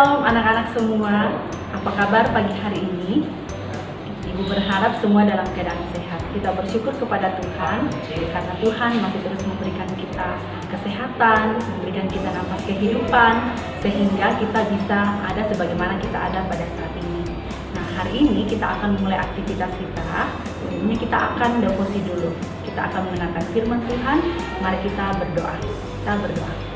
Shalom anak-anak semua, apa kabar pagi hari ini? Ibu berharap semua dalam keadaan sehat. Kita bersyukur kepada Tuhan karena Tuhan masih terus memberikan kita kesehatan, memberikan kita nafas kehidupan, sehingga kita bisa ada sebagaimana kita ada pada saat ini. Nah, hari ini kita akan mulai aktivitas kita. Ini kita akan devosi dulu. Kita akan mendengarkan firman Tuhan. Mari kita berdoa. Kita berdoa.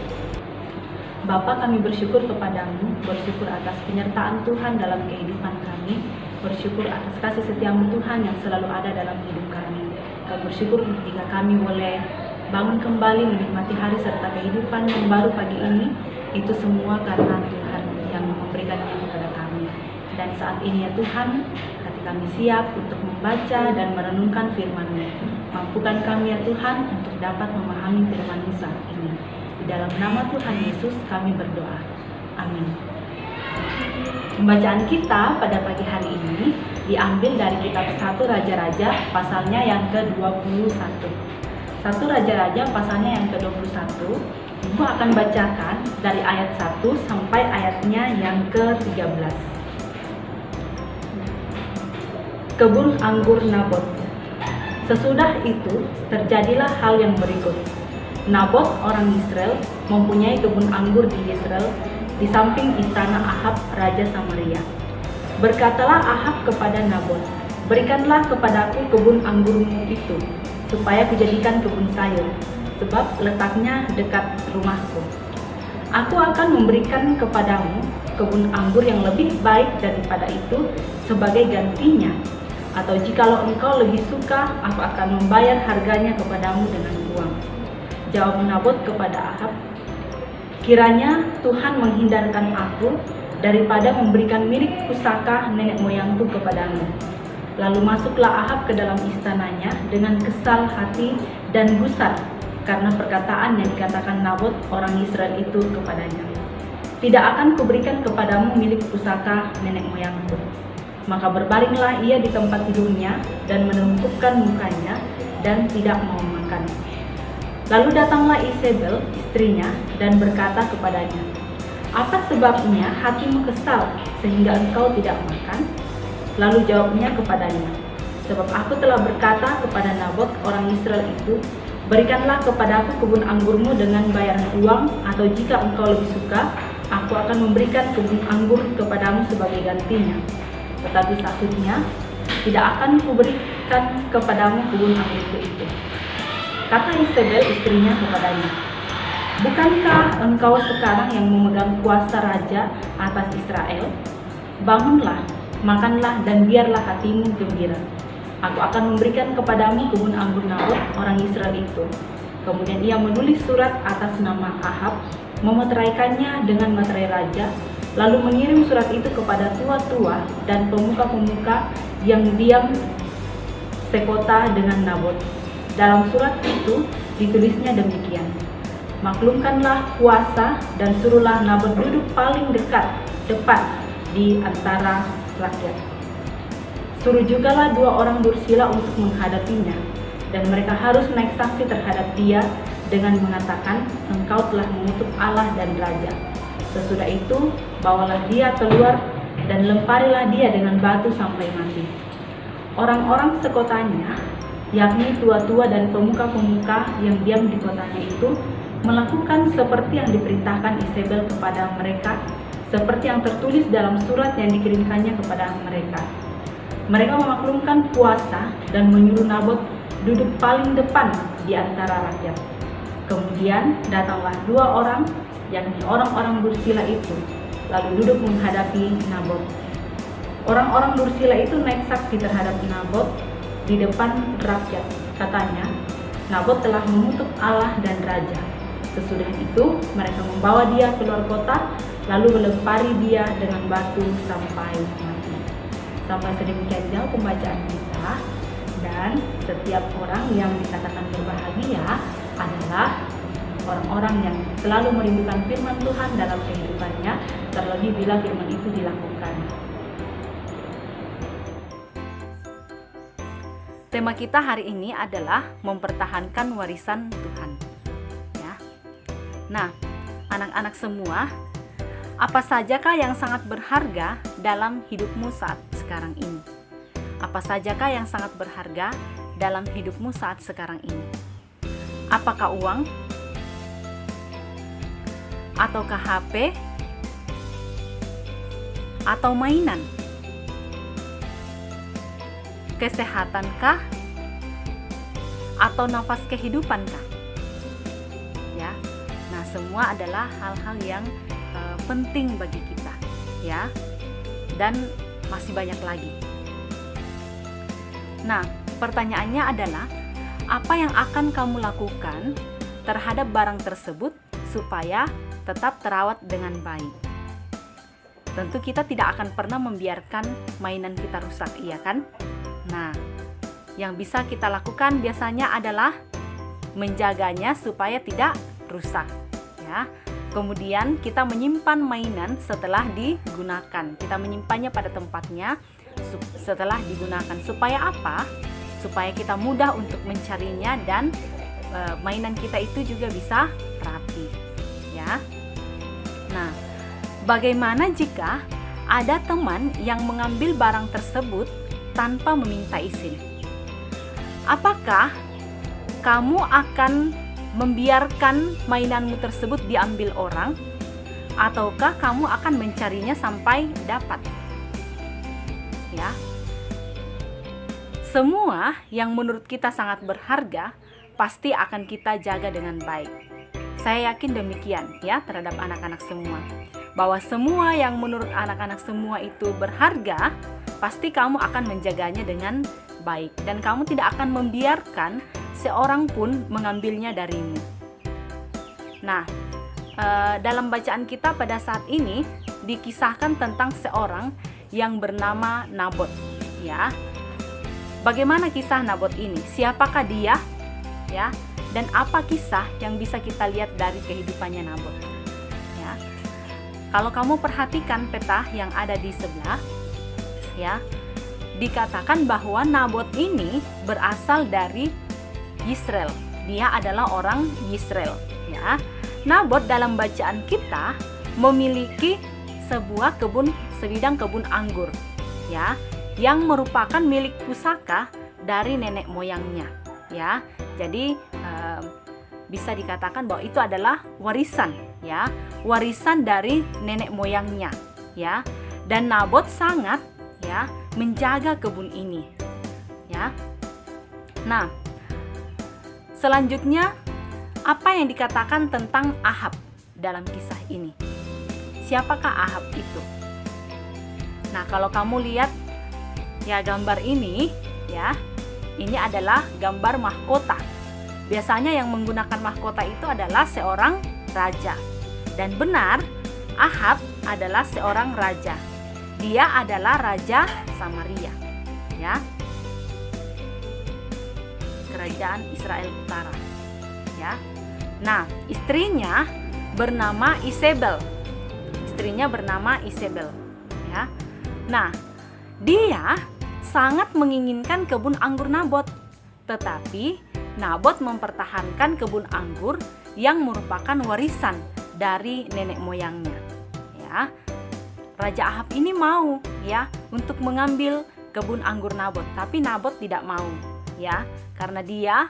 Bapa, kami bersyukur kepadamu, bersyukur atas penyertaan Tuhan dalam kehidupan kami, bersyukur atas kasih setiamu Tuhan yang selalu ada dalam hidup kami. Kami bersyukur jika kami boleh bangun kembali menikmati hari serta kehidupan yang baru pagi ini, itu semua karena Tuhan yang memberikannya kepada kami. Dan saat ini ya Tuhan, hati kami siap untuk membaca dan merenungkan firman-Mu. Mampukan kami ya Tuhan untuk dapat memahami firman-Mu saat ini. Di dalam nama Tuhan Yesus kami berdoa. Amin. Pembacaan kita pada pagi hari ini diambil dari kitab 1 Raja-Raja pasalnya yang ke-21. 1 Raja-Raja pasalnya yang ke-21. Ibu akan bacakan dari ayat 1 sampai ayatnya yang ke-13. Kebun anggur Nabot. Sesudah itu terjadilah hal yang berikut. Nabot orang Israel mempunyai kebun anggur di Israel di samping istana Ahab raja Samaria. Berkatalah Ahab kepada Nabot, "Berikanlah kepadaku kebun anggurmu itu, supaya kujadikan kebun sayur, sebab letaknya dekat rumahku. Aku akan memberikan kepadamu kebun anggur yang lebih baik daripada itu sebagai gantinya. Atau jikalau engkau lebih suka, aku akan membayar harganya kepadamu dengan uang." Jawab Nabot kepada Ahab, "Kiranya Tuhan menghindarkan aku daripada memberikan milik pusaka nenek moyangku kepadamu." Lalu masuklah Ahab ke dalam istananya dengan kesal hati dan gusar karena perkataan yang dikatakan Nabot orang Israel itu kepadanya. "Tidak akan kuberikan kepadamu milik pusaka nenek moyangku." Maka berbaringlah ia di tempat tidurnya dan menundukkan mukanya dan tidak mau makan. Lalu datanglah Isabel, istrinya, dan berkata kepadanya, "Apa sebabnya hatimu kesal sehingga engkau tidak makan?" Lalu jawabnya kepadanya, "Sebab aku telah berkata kepada Nabot orang Israel itu, berikanlah kepadaku kebun anggurmu dengan bayaran uang, atau jika engkau lebih suka, aku akan memberikan kebun anggur kepadamu sebagai gantinya. Tetapi sahutnya, tidak akan kuberikan kepadamu kebun anggurku itu." Kata Isabel istrinya kepadanya, "Bukankah engkau sekarang yang memegang kuasa raja atas Israel? Bangunlah, makanlah, dan biarlah hatimu gembira. Aku akan memberikan kepadamu kebun anggur Nabot orang Israel itu." Kemudian ia menulis surat atas nama Ahab, memeteraikannya dengan materai raja, lalu mengirim surat itu kepada tua-tua dan pemuka-pemuka yang diam sekota dengan Nabot. Dalam surat itu ditulisnya demikian, "Maklumkanlah puasa dan suruhlah Nabot duduk paling depan di antara rakyat. Suruh jugalah 2 orang dursila untuk menghadapinya, dan mereka harus naik saksi terhadap dia dengan mengatakan, engkau telah mengutuk Allah dan raja. Sesudah itu bawalah dia keluar dan lemparilah dia dengan batu sampai mati." Orang-orang sekotanya, yakni tua-tua dan pemuka-pemuka yang diam di kotanya itu, melakukan seperti yang diperintahkan Isabel kepada mereka, seperti yang tertulis dalam surat yang dikirimkannya kepada mereka. Mereka memaklumkan puasa dan menyuruh Nabot duduk paling depan di antara rakyat. Kemudian datanglah 2 orang, yakni orang-orang dursila itu, lalu duduk menghadapi Nabot. Orang-orang dursila itu naik saksi terhadap Nabot di depan rakyat. Katanya, "Nabot telah mengutuk Allah dan raja." Sesudah itu mereka membawa dia keluar kota, lalu melempari dia dengan batu sampai mati. Sampai sedemikian jauh pembacaan kita. Dan setiap orang yang dikatakan berbahagia adalah orang-orang yang selalu merindukan firman Tuhan dalam kehidupannya, terlebih bila firman itu dilakukan. Tema kita hari ini adalah mempertahankan warisan Tuhan. Ya. Nah, anak-anak semua, Apa sajakah yang sangat berharga dalam hidupmu saat sekarang ini? Apa sajakah yang sangat berharga dalam hidupmu saat sekarang ini? Apakah uang? Ataukah HP? Atau mainan? Kesehatankah? Atau nafas kehidupankah? Ya. Nah, semua adalah hal-hal yang penting bagi kita, ya. Dan masih banyak lagi. Nah, pertanyaannya adalah apa yang akan kamu lakukan terhadap barang tersebut supaya tetap terawat dengan baik? Tentu kita tidak akan pernah membiarkan mainan kita rusak, iya kan? Nah, yang bisa kita lakukan biasanya adalah menjaganya supaya tidak rusak, ya. Kemudian kita menyimpan mainan setelah digunakan. Kita menyimpannya pada tempatnya setelah digunakan. Supaya apa? Supaya kita mudah untuk mencarinya dan mainan kita itu juga bisa rapi, ya. Nah, bagaimana jika ada teman yang mengambil barang tersebut tanpa meminta izin? Apakah kamu akan membiarkan mainanmu tersebut diambil orang, ataukah kamu akan mencarinya sampai dapat? Ya. Semua yang menurut kita sangat berharga pasti akan kita jaga dengan baik. Saya yakin demikian, ya, terhadap anak-anak semua. Bahwa semua yang menurut anak-anak semua itu berharga, pasti kamu akan menjaganya dengan baik, dan kamu tidak akan membiarkan seorang pun mengambilnya darimu. Nah, dalam bacaan kita pada saat ini dikisahkan tentang seorang yang bernama Nabot, ya. Bagaimana kisah Nabot ini? Siapakah dia? Ya, dan apa kisah yang bisa kita lihat dari kehidupannya Nabot? Ya. Kalau kamu perhatikan peta yang ada di sebelah, ya, dikatakan bahwa Nabot ini berasal dari Yisrael. Dia adalah orang Yisrael, ya. Nabot dalam bacaan kita memiliki sebidang kebun anggur, ya, yang merupakan milik pusaka dari nenek moyangnya, ya. Jadi bisa dikatakan bahwa itu adalah warisan, ya, warisan dari nenek moyangnya, ya. Dan Nabot sangat, ya, menjaga kebun ini, ya. Nah, selanjutnya apa yang dikatakan tentang Ahab dalam kisah ini? Siapakah Ahab itu? Nah, kalau kamu lihat, ya, gambar ini, ya, ini adalah gambar mahkota. Biasanya yang menggunakan mahkota itu adalah seorang raja. Dan benar, Ahab adalah seorang raja. Dia adalah raja Samaria, ya. Kerajaan Israel Utara, ya. Nah, istrinya bernama Isabel. Ya. Nah, dia sangat menginginkan kebun anggur Nabot, tetapi Nabot mempertahankan kebun anggur yang merupakan warisan dari nenek moyangnya, ya. Raja Ahab ini mau, ya, untuk mengambil kebun anggur Nabot, tapi Nabot tidak mau, ya, karena dia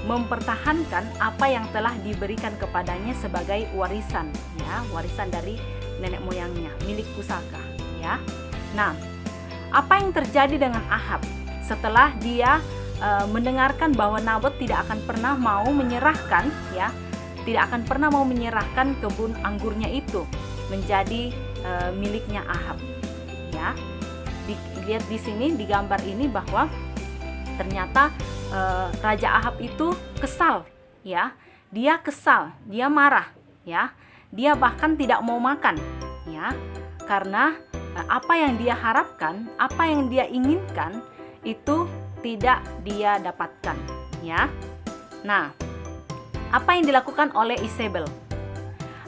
mempertahankan apa yang telah diberikan kepadanya sebagai warisan, ya, warisan dari nenek moyangnya, milik pusaka, ya. Nah, apa yang terjadi dengan Ahab setelah dia mendengarkan bahwa Nabot tidak akan pernah mau menyerahkan, ya, tidak akan pernah mau menyerahkan kebun anggurnya itu menjadi miliknya Ahab, ya. Lihat di sini di gambar ini bahwa ternyata Raja Ahab itu kesal, ya. Dia kesal, dia marah, ya. Dia bahkan tidak mau makan, ya. Karena apa yang dia harapkan, apa yang dia inginkan itu tidak dia dapatkan, ya. Nah, apa yang dilakukan oleh Isabel?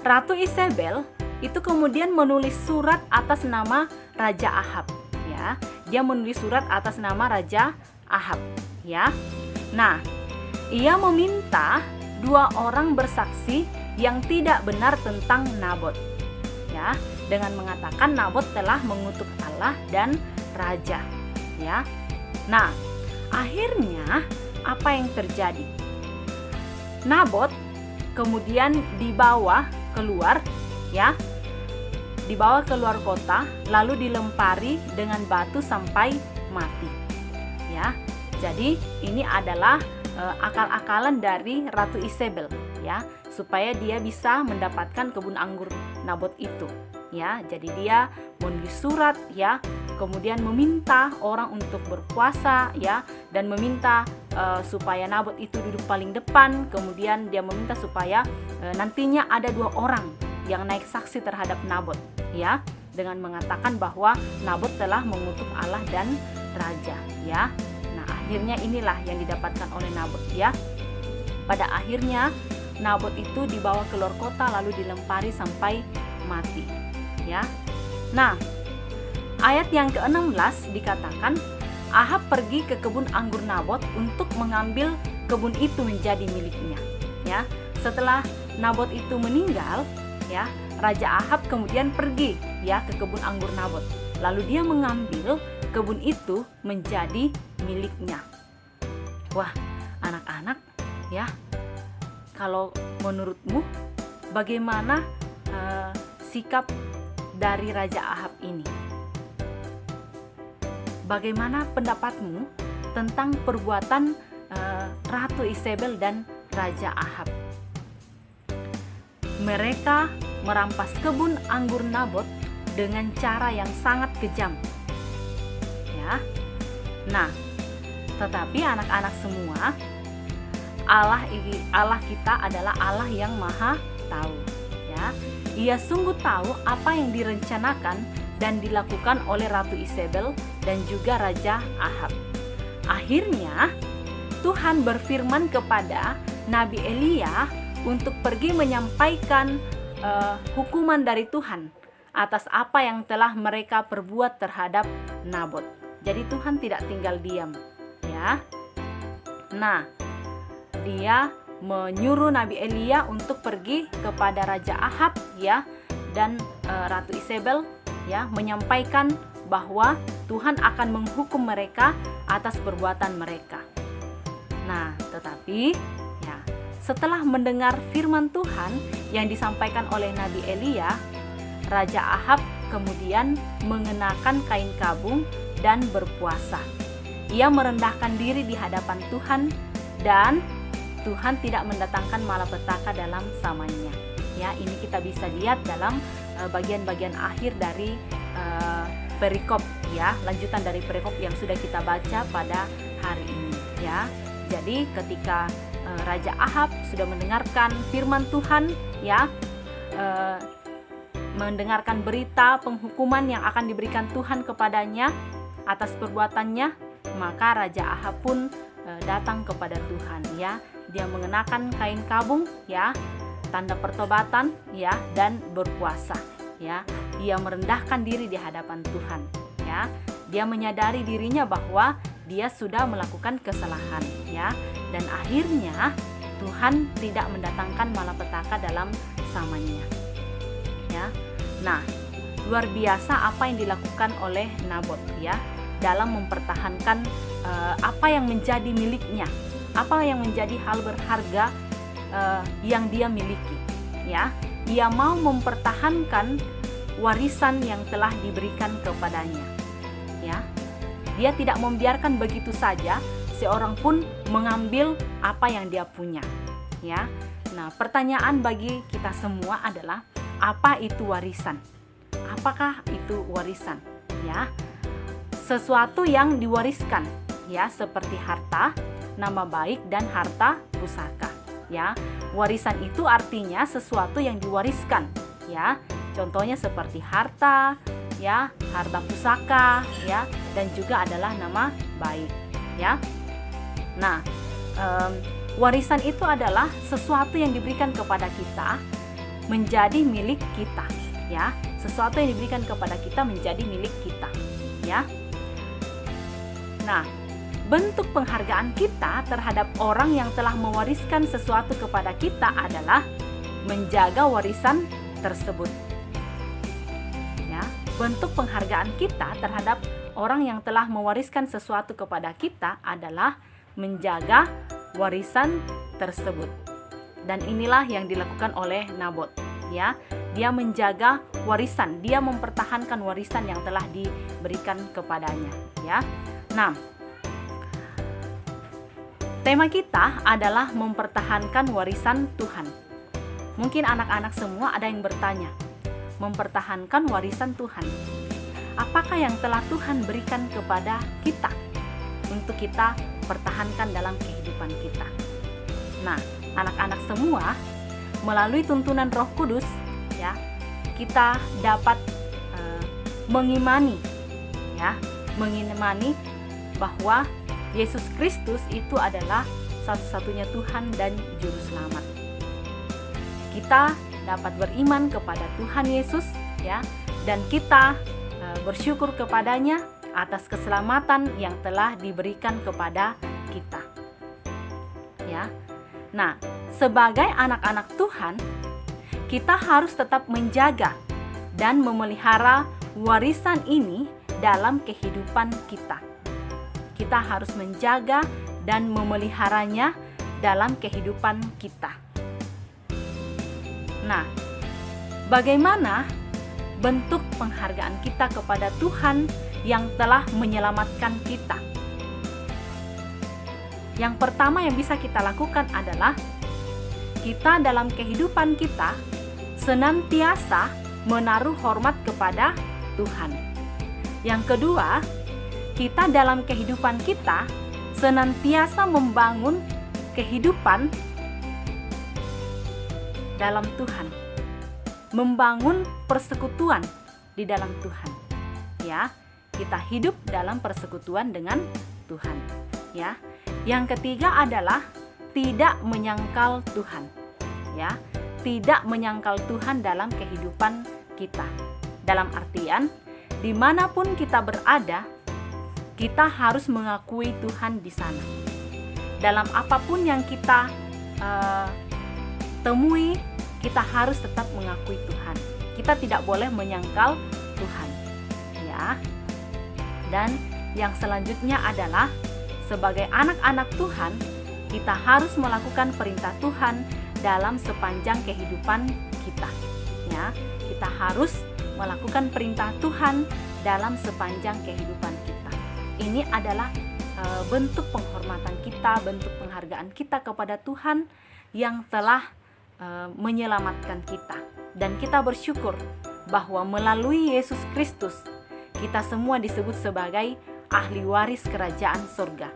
Ratu Isabel itu kemudian menulis surat atas nama Raja Ahab, ya. Dia menulis surat atas nama Raja Ahab, ya. Nah, ia meminta 2 orang bersaksi yang tidak benar tentang Nabot, ya, dengan mengatakan Nabot telah mengutuk Allah dan raja, ya. Nah, akhirnya apa yang terjadi? Nabot kemudian dibawa keluar, ya, dibawa keluar kota, lalu dilempari dengan batu sampai mati, ya. Jadi ini adalah akal-akalan dari Ratu Isabel, ya, supaya dia bisa mendapatkan kebun anggur Nabot itu, ya. Jadi dia menulis surat, ya, kemudian meminta orang untuk berpuasa, ya, dan meminta supaya Nabot itu duduk paling depan. Kemudian dia meminta supaya nantinya ada 2 orang yang naik saksi terhadap Nabot, ya, dengan mengatakan bahwa Nabot telah mengutuk Allah dan raja, ya. Nah, akhirnya inilah yang didapatkan oleh Nabot, ya. Pada akhirnya Nabot itu dibawa keluar kota lalu dilempari sampai mati, ya. Nah, ayat yang ke-16 dikatakan Ahab pergi ke kebun anggur Nabot untuk mengambil kebun itu menjadi miliknya, ya. Setelah Nabot itu meninggal, ya, Raja Ahab kemudian pergi, ya, ke kebun anggur Nabot. Lalu dia mengambil kebun itu menjadi miliknya. Wah, anak-anak, ya, kalau menurutmu bagaimana sikap dari Raja Ahab ini? Bagaimana pendapatmu tentang perbuatan Ratu Isabel dan Raja Ahab? Mereka merampas kebun anggur Nabot dengan cara yang sangat kejam, ya. Nah, tetapi anak-anak semua, Allah kita adalah Allah yang Maha Tahu, ya. Ia sungguh tahu apa yang direncanakan dan dilakukan oleh Ratu Isabel dan juga Raja Ahab. Akhirnya Tuhan berfirman kepada Nabi Elia untuk pergi menyampaikan hukuman dari Tuhan atas apa yang telah mereka perbuat terhadap Nabot. Jadi Tuhan tidak tinggal diam, ya. Nah, dia menyuruh Nabi Elia untuk pergi kepada Raja Ahab, ya, dan Ratu Isabel, ya, menyampaikan bahwa Tuhan akan menghukum mereka atas perbuatan mereka. Nah, tetapi, ya, setelah mendengar firman Tuhan yang disampaikan oleh Nabi Elia, Raja Ahab kemudian mengenakan kain kabung dan berpuasa. Ia merendahkan diri di hadapan Tuhan dan Tuhan tidak mendatangkan malapetaka dalam zamannya. Ya, ini kita bisa lihat dalam bagian-bagian akhir dari perikop, ya, lanjutan dari perikop yang sudah kita baca pada hari ini, ya. Jadi ketika Raja Ahab sudah mendengarkan firman Tuhan, ya, mendengarkan berita penghukuman yang akan diberikan Tuhan kepadanya atas perbuatannya, maka Raja Ahab pun datang kepada Tuhan, ya. Dia mengenakan kain kabung, ya, tanda pertobatan, ya, dan berpuasa, ya. Dia merendahkan diri di hadapan Tuhan, ya. Dia menyadari dirinya bahwa dia sudah melakukan kesalahan, ya. Dan akhirnya Tuhan tidak mendatangkan malapetaka dalam zamannya, ya. Nah, luar biasa apa yang dilakukan oleh Nabot, ya, dalam mempertahankan apa yang menjadi miliknya, apa yang menjadi hal berharga yang dia miliki, ya. Ia mau mempertahankan warisan yang telah diberikan kepadanya, ya. Dia tidak membiarkan begitu saja seorang pun mengambil apa yang dia punya, ya. Nah, pertanyaan bagi kita semua adalah, apa itu warisan? Apakah itu warisan, ya? Sesuatu yang diwariskan, ya, seperti harta, nama baik, dan harta pusaka, ya. Warisan itu artinya sesuatu yang diwariskan, ya. Contohnya seperti harta, ya, harta pusaka, ya, dan juga adalah nama baik, ya. Nah, warisan itu adalah sesuatu yang diberikan kepada kita menjadi milik kita, ya. Sesuatu yang diberikan kepada kita menjadi milik kita, ya. Nah, bentuk penghargaan kita terhadap orang yang telah mewariskan sesuatu kepada kita adalah menjaga warisan tersebut. Ya, bentuk penghargaan kita terhadap orang yang telah mewariskan sesuatu kepada kita adalah menjaga warisan tersebut. Dan inilah yang dilakukan oleh Nabot, ya. Dia menjaga warisan, dia mempertahankan warisan yang telah diberikan kepadanya, ya. Nah, tema kita adalah mempertahankan warisan Tuhan. Mungkin anak-anak semua ada yang bertanya, mempertahankan warisan Tuhan, apakah yang telah Tuhan berikan kepada kita untuk kita pertahankan dalam kehidupan kita? Nah, anak-anak semua, melalui tuntunan Roh Kudus, ya, kita dapat mengimani bahwa Yesus Kristus itu adalah satu-satunya Tuhan dan Juru Selamat. Kita dapat beriman kepada Tuhan Yesus, ya, dan kita bersyukur kepadanya atas keselamatan yang telah diberikan kepada kita. Ya. Nah, sebagai anak-anak Tuhan, kita harus tetap menjaga dan memelihara warisan ini dalam kehidupan kita. Kita harus menjaga dan memeliharanya dalam kehidupan kita. Nah, bagaimana bentuk penghargaan kita kepada Tuhan yang telah menyelamatkan kita? Yang pertama yang bisa kita lakukan adalah kita dalam kehidupan kita senantiasa menaruh hormat kepada Tuhan. Yang kedua, kita dalam kehidupan kita senantiasa membangun kehidupan dalam Tuhan, membangun persekutuan di dalam Tuhan. Ya, kita hidup dalam persekutuan dengan Tuhan. Ya. Yang ketiga adalah tidak menyangkal Tuhan. Ya, tidak menyangkal Tuhan dalam kehidupan kita. Dalam artian, dimanapun kita berada, kita harus mengakui Tuhan di sana. Dalam apapun yang kita temui, kita harus tetap mengakui Tuhan. Kita tidak boleh menyangkal Tuhan. Ya. Dan yang selanjutnya adalah sebagai anak-anak Tuhan, kita harus melakukan perintah Tuhan dalam sepanjang kehidupan kita. Ya, kita harus melakukan perintah Tuhan dalam sepanjang kehidupan kita. Ini adalah bentuk penghormatan kita, bentuk penghargaan kita kepada Tuhan yang telah menyelamatkan kita. Dan kita bersyukur bahwa melalui Yesus Kristus, kita semua disebut sebagai ahli waris kerajaan surga.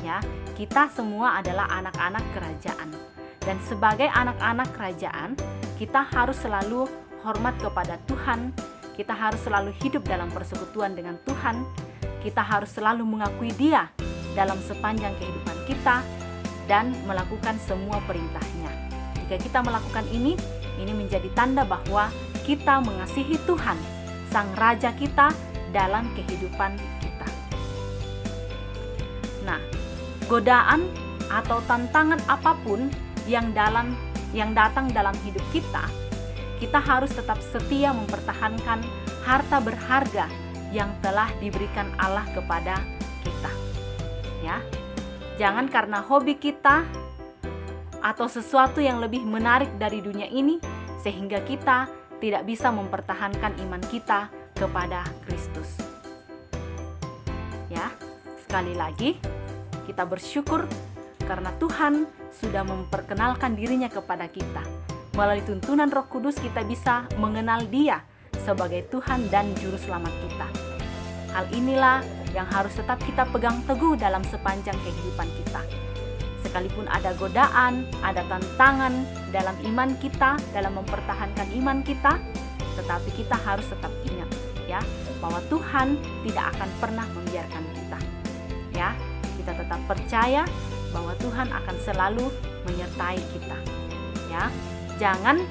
Ya, kita semua adalah anak-anak kerajaan. Dan sebagai anak-anak kerajaan, kita harus selalu hormat kepada Tuhan. Kita harus selalu hidup dalam persekutuan dengan Tuhan. Kita harus selalu mengakui Dia dalam sepanjang kehidupan kita dan melakukan semua perintahnya. Jika kita melakukan ini menjadi tanda bahwa kita mengasihi Tuhan, Sang Raja kita, dalam kehidupan kita. Nah, godaan atau tantangan apapun yang datang dalam hidup kita, kita harus tetap setia mempertahankan harta berharga yang telah diberikan Allah kepada kita. Ya. Jangan karena hobi kita atau sesuatu yang lebih menarik dari dunia ini sehingga kita tidak bisa mempertahankan iman kita kepada Kristus. Ya, sekali lagi kita bersyukur karena Tuhan sudah memperkenalkan dirinya kepada kita. Melalui tuntunan Roh Kudus kita bisa mengenal Dia sebagai Tuhan dan Juru Selamat kita. Hal inilah yang harus tetap kita pegang teguh dalam sepanjang kehidupan kita. Sekalipun ada godaan, ada tantangan dalam iman kita, dalam mempertahankan iman kita, tetapi kita harus tetap ingat, ya, bahwa Tuhan tidak akan pernah membiarkan kita. Ya, kita tetap percaya bahwa Tuhan akan selalu menyertai kita. Ya, jangan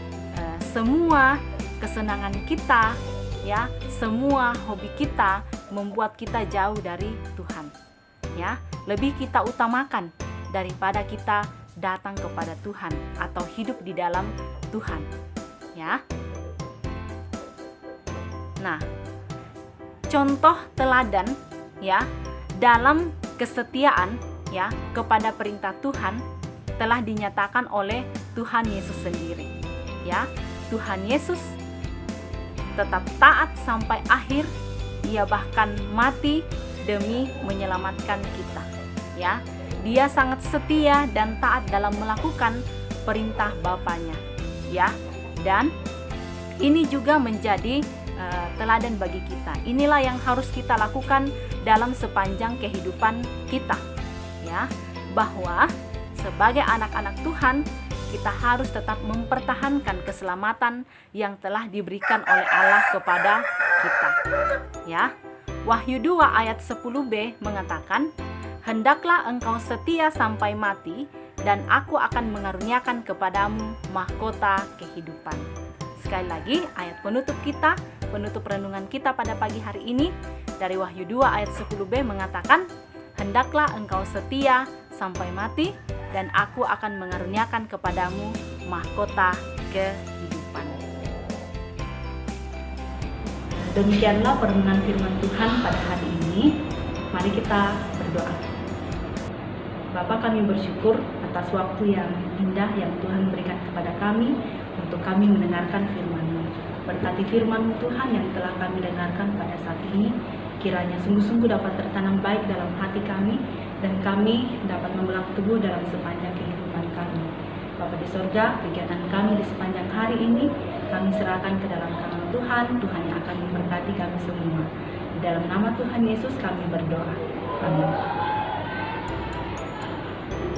semua kesenangan kita, ya, semua hobi kita membuat kita jauh dari Tuhan. Ya, lebih kita utamakan daripada kita datang kepada Tuhan atau hidup di dalam Tuhan, ya. Nah, contoh teladan ya dalam kesetiaan ya kepada perintah Tuhan telah dinyatakan oleh Tuhan Yesus sendiri. Ya, Tuhan Yesus tetap taat sampai akhir. Ia bahkan mati demi menyelamatkan kita. Ya, dia sangat setia dan taat dalam melakukan perintah Bapanya. Ya, dan ini juga menjadi teladan bagi kita. Inilah yang harus kita lakukan dalam sepanjang kehidupan kita, ya, bahwa sebagai anak-anak Tuhan kita harus tetap mempertahankan keselamatan yang telah diberikan oleh Allah kepada kita, ya. Wahyu 2 ayat 10b mengatakan, "Hendaklah engkau setia sampai mati, dan aku akan mengaruniakan kepadamu mahkota kehidupan." Sekali lagi, ayat penutup renungan kita pada pagi hari ini dari Wahyu 2 ayat 10b mengatakan, "Hendaklah engkau setia sampai mati, dan aku akan mengaruniakan kepadamu mahkota kehidupan." Demikianlah perenungan firman Tuhan pada hari ini. Mari kita berdoa. Bapa, kami bersyukur atas waktu yang indah yang Tuhan berikan kepada kami untuk kami mendengarkan firman-Mu. Berkati firman-Mu Tuhan yang telah kami dengarkan pada saat ini, kiranya sungguh-sungguh dapat tertanam baik dalam hati kami, dan kami dapat memelang teguh dalam sepanjang kehidupan kami. Bapa di sorga, kegiatan kami di sepanjang hari ini, kami serahkan ke dalam tangan Tuhan. Tuhan yang akan memberkati kami semua. Di dalam nama Tuhan Yesus kami berdoa. Amin.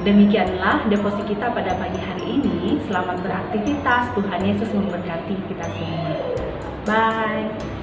Demikianlah devosi kita pada pagi hari ini. Selamat beraktivitas. Tuhan Yesus memberkati kita semua. Bye.